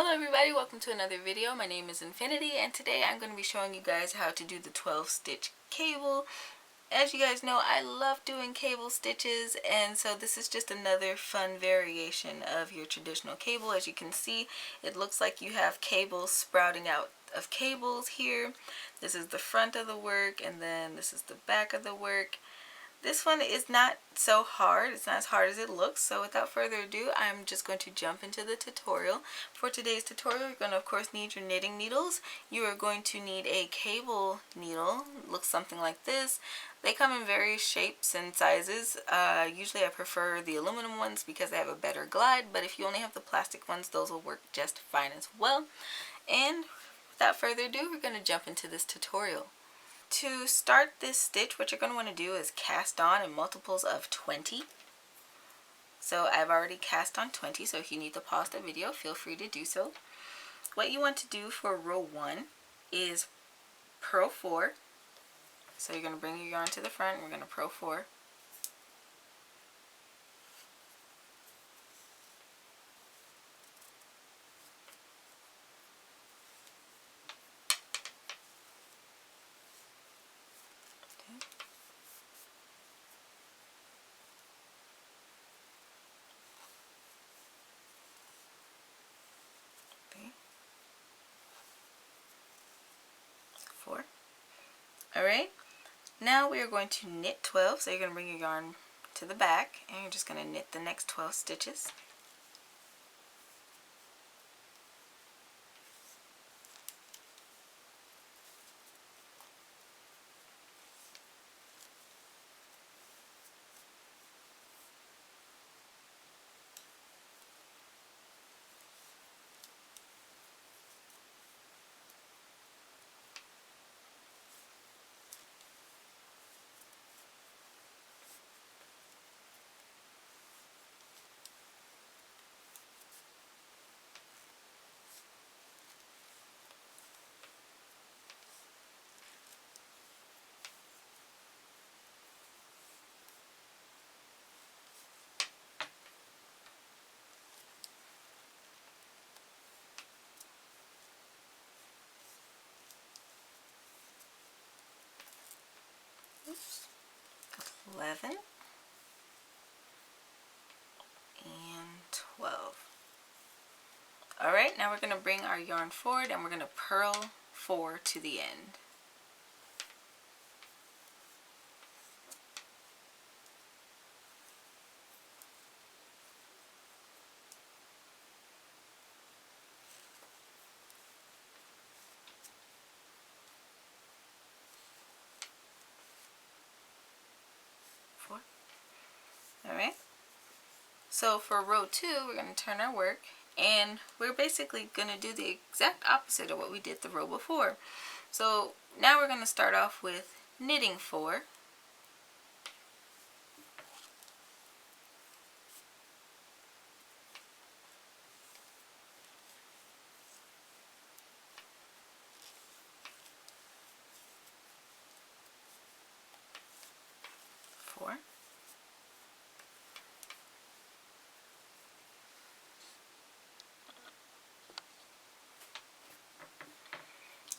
Hello everybody, welcome to another video. My name is Infiniti and today I'm going to be showing you guys how to do the 12 stitch cable. As you guys know, I love doing cable stitches, and so this is just another fun variation of your traditional cable. As you can see, it looks like you have cables sprouting out of cables here. This is the front of the work, and then this is the back of the work. This one is not so hard. It's not as hard as it looks. So without further ado, I'm just going to jump into the tutorial. For today's tutorial, you're going to of course need your knitting needles. You are going to need a cable needle. It looks something like this. They come in various shapes and sizes. Usually I prefer the aluminum ones because they have a better glide, but if you only have the plastic ones, those will work just fine as well. And without further ado, we're going to jump into this tutorial. To start this stitch, what you're going to want to do is cast on in multiples of 20. So I've already cast on 20, so if you need to pause the video, feel free to do so. What you want to do for row 1 is purl 4. So you're going to bring your yarn to the front and we're going to purl 4. Alright, now we are going to knit 12, so you're going to bring your yarn to the back and you're just going to knit the next 12 stitches. Oops. 11 and 12. Alright, now we're going to bring our yarn forward and we're going to purl 4 to the end. Alright, so for row 2, we're going to turn our work and we're basically going to do the exact opposite of what we did the row before. So now we're going to start off with knitting 4.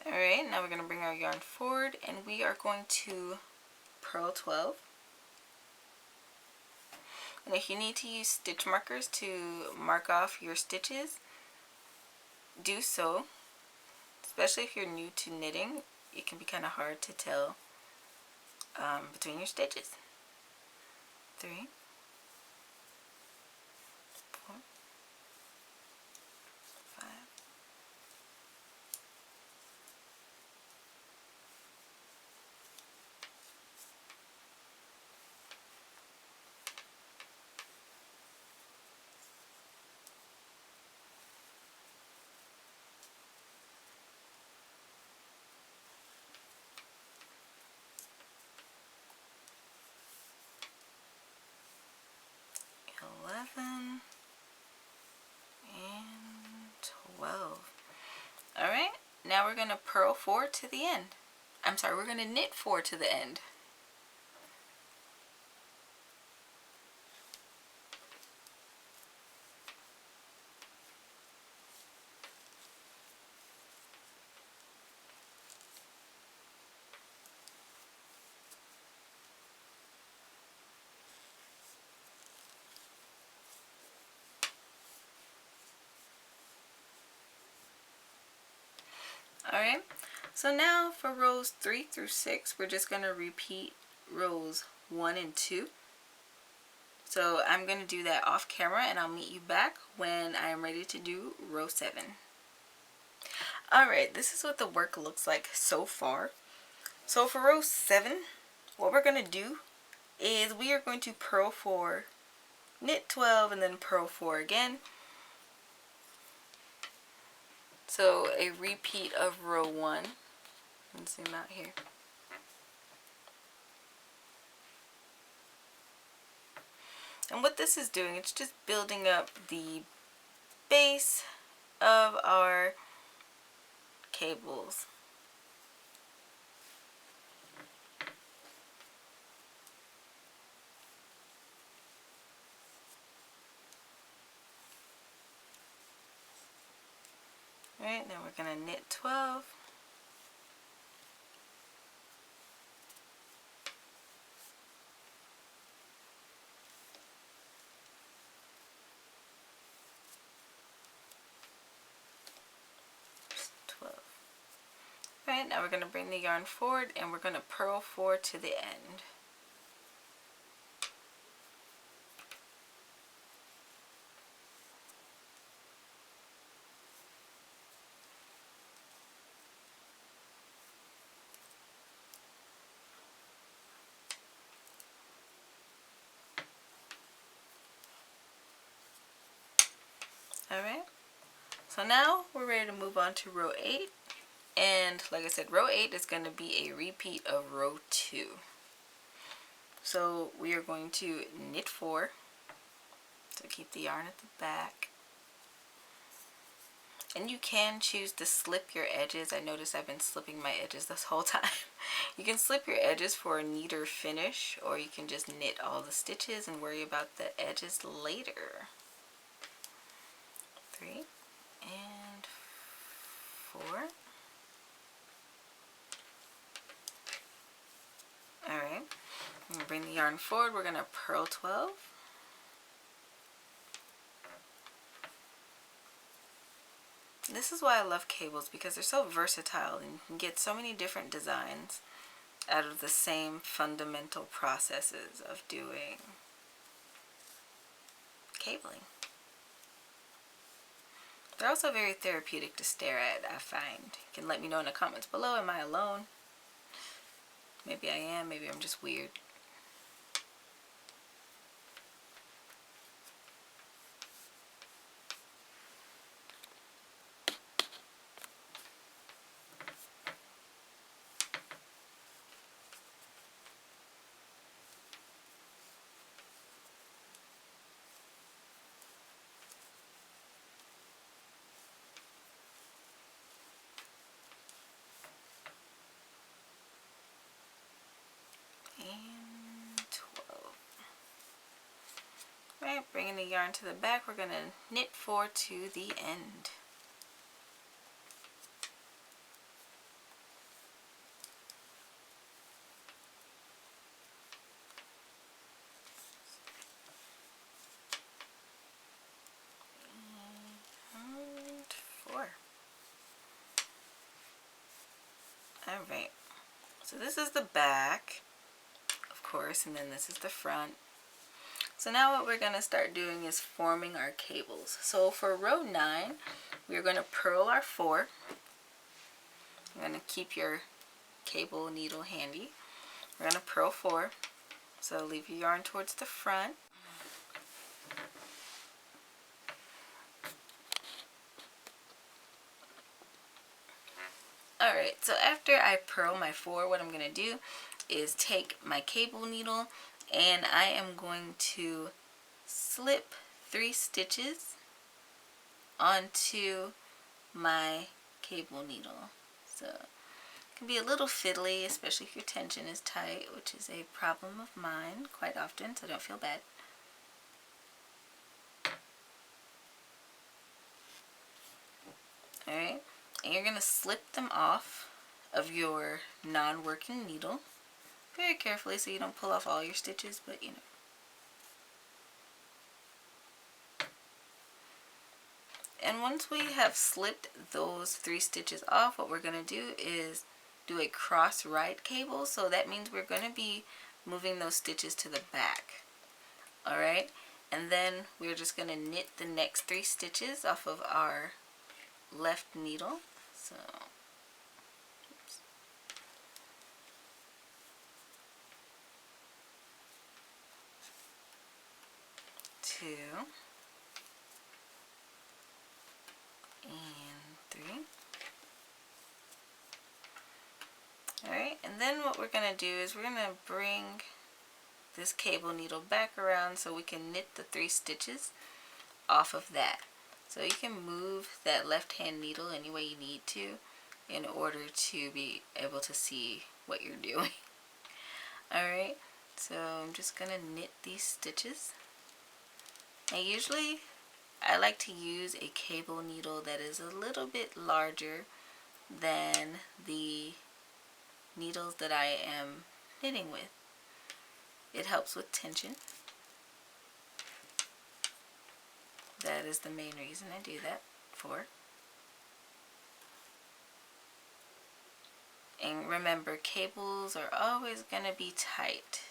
Alright, now we're going to bring our yarn forward and we are going to purl 12. And if you need to use stitch markers to mark off your stitches, do so. Especially if you're new to knitting, it can be kind of hard to tell between your stitches. 3, 4, 5, 11 and 12. Alright, now we're going to purl 4 to the end. I'm sorry, we're going to knit 4 to the end. Alright, so now for rows 3 through 6, we're just going to repeat rows 1 and 2. So I'm going to do that off camera, and I'll meet you back when I am ready to do row 7. Alright, this is what the work looks like so far. So for row 7, what we're going to do is we are going to purl 4, knit 12, and then purl 4 again. So a repeat of row 1. Let's zoom out here. And what this is doing, it's just building up the base of our cables. Alright, now we're going to knit 12. Alright, now we're going to bring the yarn forward and we're going to purl 4 to the end. Alright, so now we're ready to move on to row 8. And like I said, row 8 is going to be a repeat of row 2. So we are going to knit 4. So keep the yarn at the back. And you can choose to slip your edges. I notice I've been slipping my edges this whole time. You can slip your edges for a neater finish, or you can just knit all the stitches and worry about the edges later. 3 and 4. Alright, I'm going to bring the yarn forward. We're going to purl 12. This is why I love cables, because they're so versatile and you can get so many different designs out of the same fundamental processes of doing cabling. They're also very therapeutic to stare at, I find. You can let me know in the comments below, am I alone? Maybe I am, maybe I'm just weird. And 12. Right, bringing the yarn to the back, we're going to knit 4 to the end. And 4. Alright, so this is the back, of course, and then this is the front. So now what we're going to start doing is forming our cables. So for row 9, we're going to purl our 4. You're going to keep your cable needle handy. We're going to purl 4. So leave your yarn towards the front. Alright, so after I purl my 4, what I'm going to do is take my cable needle and I am going to slip 3 stitches onto my cable needle. So it can be a little fiddly, especially if your tension is tight, which is a problem of mine quite often, so don't feel bad. Alright, and you're going to slip them off of your non-working needle very carefully so you don't pull off all your stitches, but you know. And once we have slipped those 3 stitches off, what we're going to do is do a cross right cable. So that means we're going to be moving those stitches to the back. Alright, and then we're just going to knit the next 3 stitches off of our left needle. So, oops. 2 and 3. Alright, and then what we're going to do is we're going to bring this cable needle back around so we can knit the 3 stitches off of that. So you can move that left hand needle any way you need to in order to be able to see what you're doing. Alright, so I'm just going to knit these stitches. And usually I like to use a cable needle that is a little bit larger than the needles that I am knitting with. It helps with tension. That is the main reason I do that for. And remember, cables are always going to be tight.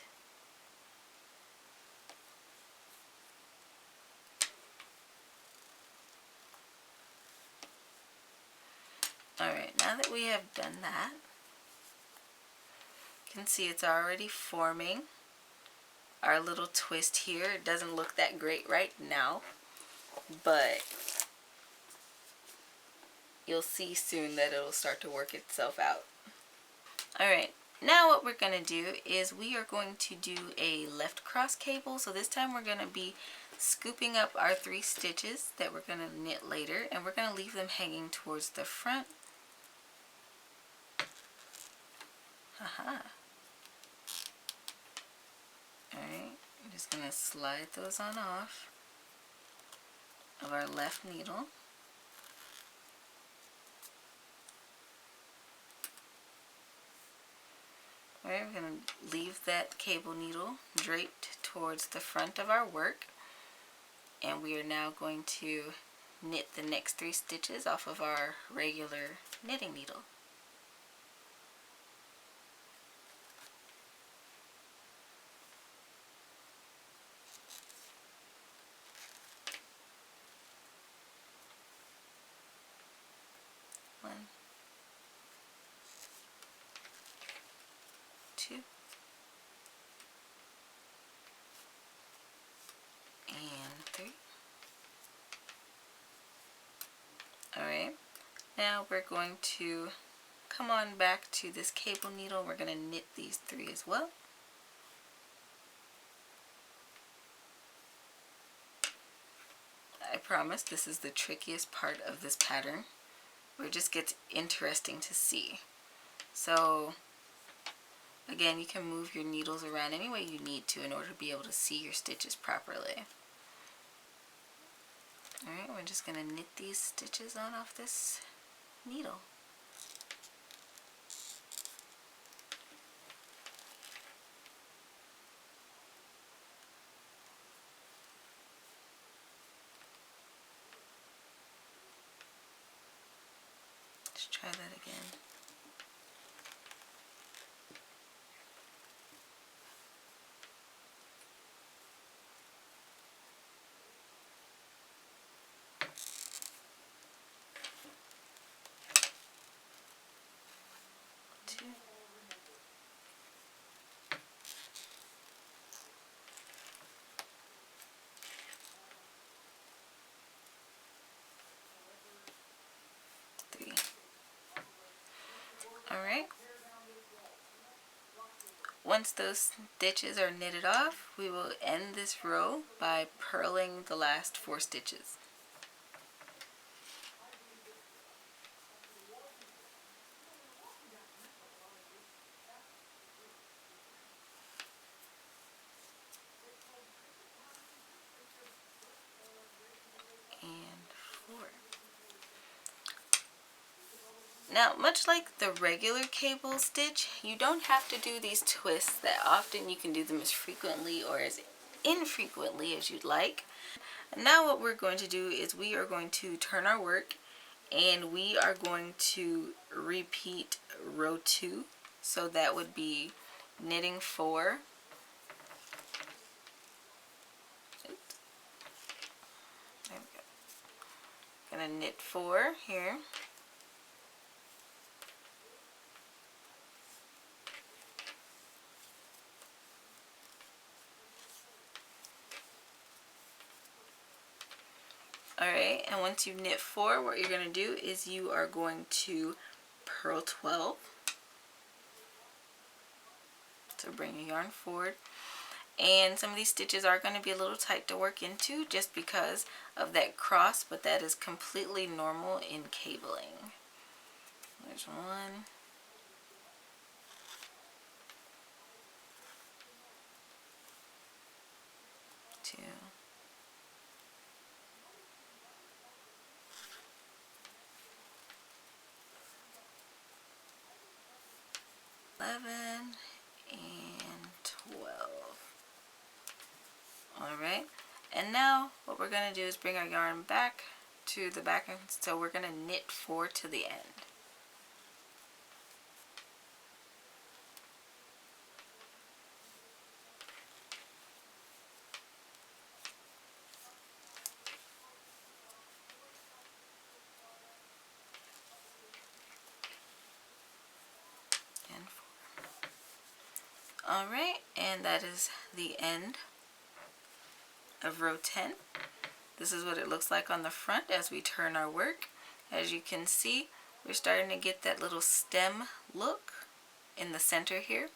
Alright, now that we have done that, you can see it's already forming our little twist here. It doesn't look that great right now, but you'll see soon that it'll start to work itself out. Alright, now what we're going to do is we are going to do a left cross cable. So this time we're going to be scooping up our 3 stitches that we're going to knit later, and we're going to leave them hanging towards the front. Haha. Alright, I'm just going to slide those on off of our left needle. Alright, we're going to leave that cable needle draped towards the front of our work. And we are now going to knit the next 3 stitches off of our regular knitting needle. One, 2, and 3. Alright, now we're going to come on back to this cable needle. We're going to knit these 3 as well. I promise this is the trickiest part of this pattern, where it just gets interesting to see. So again, you can move your needles around any way you need to in order to be able to see your stitches properly. Alright, we're just going to knit these stitches on off this needle. Let's try that again. Two. Three. Alright. Once those stitches are knitted off, we will end this row by purling the last 4 stitches. And 4. Now, much like the regular cable stitch, you don't have to do these twists that often. You can do them as frequently or as infrequently as you'd like. And now what we're going to do is we are going to turn our work, and we are going to repeat row 2. So that would be knitting 4. Oops. There we go. Gonna knit 4 here. Alright, and once you've knit 4, what you're going to do is you are going to purl 12. So bring your yarn forward. And some of these stitches are going to be a little tight to work into just because of that cross, but that is completely normal in cabling. There's 1. 2. 11 and 12. Alright, and now what we're going to do is bring our yarn back to the back, and so we're going to knit 4 to the end. And 4. Alright, and that is the end of row 10. This is what it looks like on the front as we turn our work. As you can see, we're starting to get that little stem look in the center here.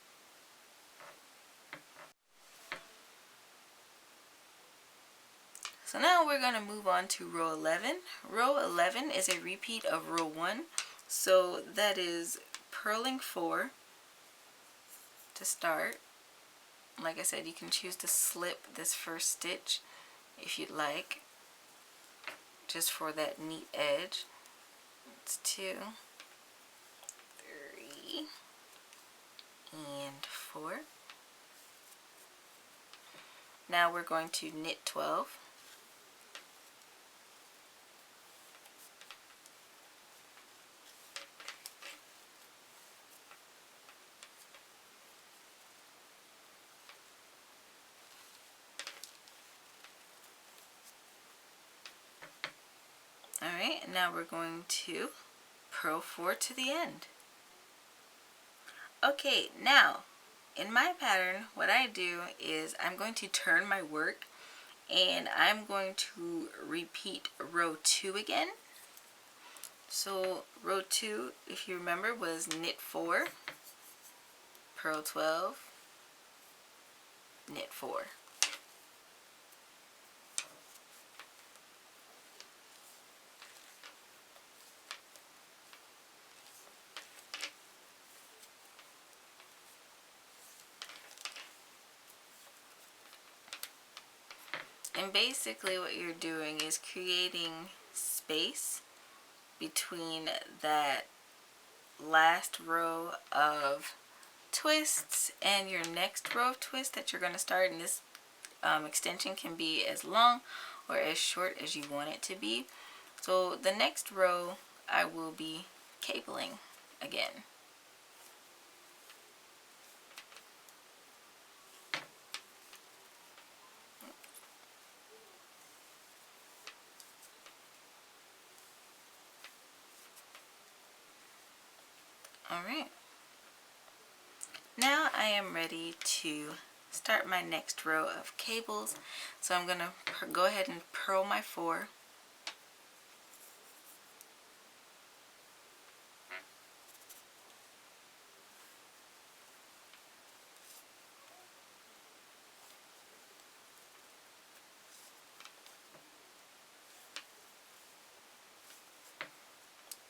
So now we're going to move on to row 11. Row 11 is a repeat of row 1. So that is purling 4 to start. Like I said, you can choose to slip this first stitch if you'd like, just for that neat edge. It's 2, 3, and 4. Now we're going to knit 12. Alright, and now we're going to purl 4 to the end. Okay, now in my pattern, what I do is I'm going to turn my work, and I'm going to repeat row 2 again. So row 2, if you remember, was knit 4, purl 12, knit 4. And basically what you're doing is creating space between that last row of twists and your next row of twists that you're going to start. And this extension can be as long or as short as you want it to be. So the next row I will be cabling again. Alright, now I am ready to start my next row of cables. So I'm going to go ahead and purl my 4.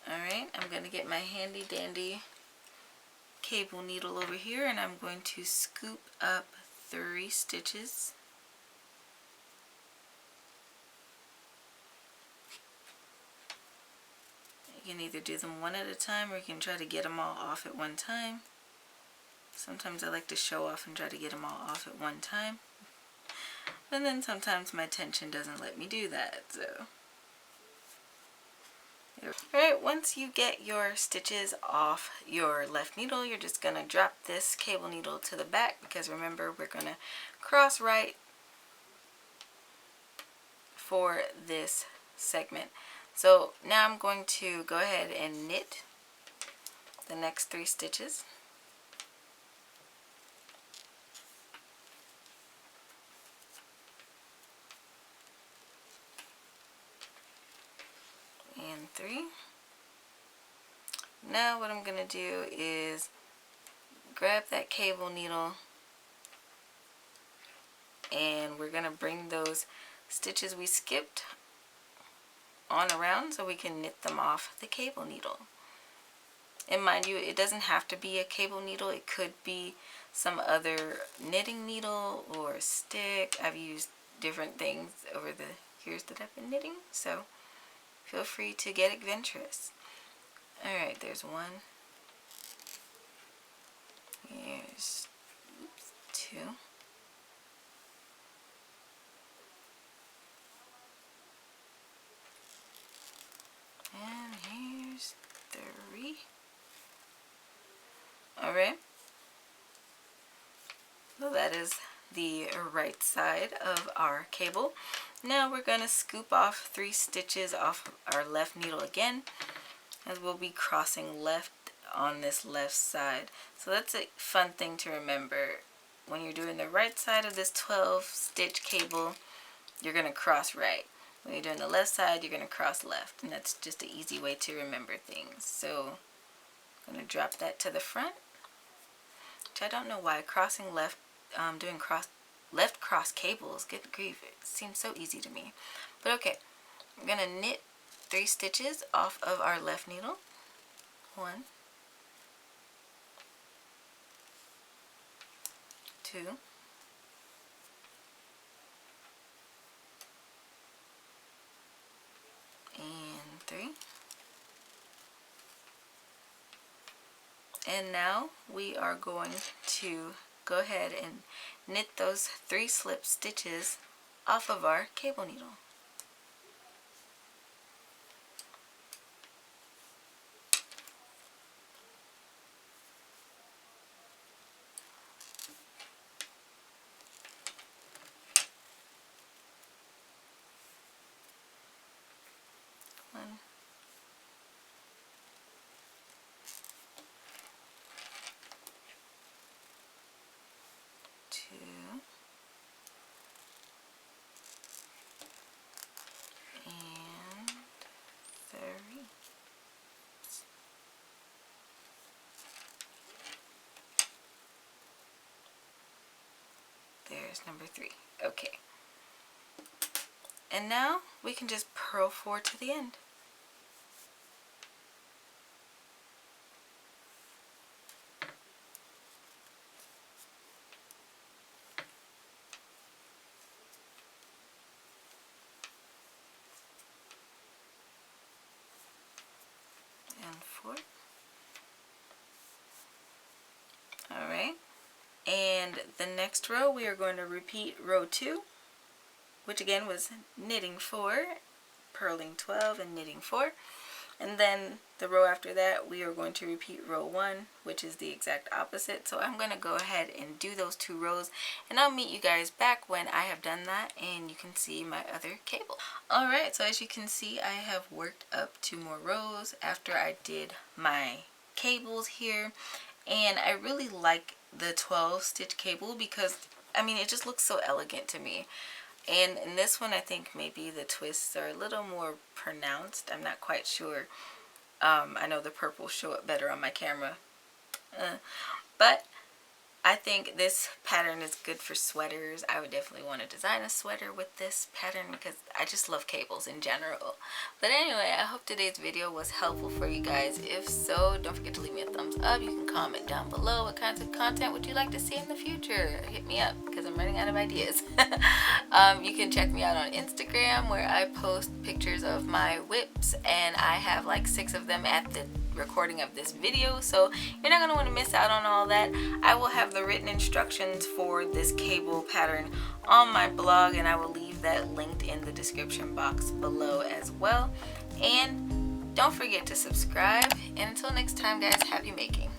Alright, I'm going to get my handy dandy cable needle over here, and I'm going to scoop up 3 stitches. You can either do them one at a time, or you can try to get them all off at one time. Sometimes I like to show off and try to get them all off at one time. And then sometimes my tension doesn't let me do that, so. Alright, once you get your stitches off your left needle, you're just going to drop this cable needle to the back, because remember, we're going to cross right for this segment. So now I'm going to go ahead and knit the next 3 stitches. And 3. Now what I'm going to do is grab that cable needle, and we're going to bring those stitches we skipped on around so we can knit them off the cable needle. And mind you, it doesn't have to be a cable needle. It could be some other knitting needle or a stick. I've used different things over the years that I've been knitting, so feel free to get adventurous. Alright, there's 1. Here's 2. And here's 3. Alright. So that is the right side of our cable. Now we're going to scoop off 3 stitches off our left needle again, as we'll be crossing left on this left side. So that's a fun thing to remember. When you're doing the right side of this 12 stitch cable, you're going to cross right. When you're doing the left side, you're going to cross left. And that's just an easy way to remember things. So I'm going to drop that to the front, which I don't know why crossing left, doing left cross cables, good grief, it seems so easy to me. But okay, I'm going to knit 3 stitches off of our left needle. 1, 2, and 3. And now we are going to go ahead and knit those 3 slip stitches off of our cable needle. One, 2, and 3. There's number 3. Okay. And now we can just purl forward to the end. And 4. Alright. And the next row we are going to repeat row 2, which again was knitting 4, purling 12, and knitting 4. And then the row after that we are going to repeat row 1, which is the exact opposite. So I'm going to go ahead and do those 2 rows, and I'll meet you guys back when I have done that and you can see my other cable. Alright, so as you can see, I have worked up 2 more rows after I did my cables here, and I really like the 12 stitch cable because, I mean, it just looks so elegant to me. And in this one, I think maybe the twists are a little more pronounced. I'm not quite sure. I know the purple show up better on my camera. But I think this pattern is good for sweaters. I would definitely want to design a sweater with this pattern because I just love cables in general. But anyway, I hope today's video was helpful for you guys. If so, don't forget to leave me a thumbs up. You can comment down below what kinds of content would you like to see in the future. Hit me up because I'm running out of ideas. You can check me out on Instagram where I post pictures of my whips, and I have like 6 of them at recording of this video, so you're not going to want to miss out on all that. I will have the written instructions for this cable pattern on my blog, and I will leave that linked in the description box below as well. And don't forget to subscribe, and until next time guys, happy making.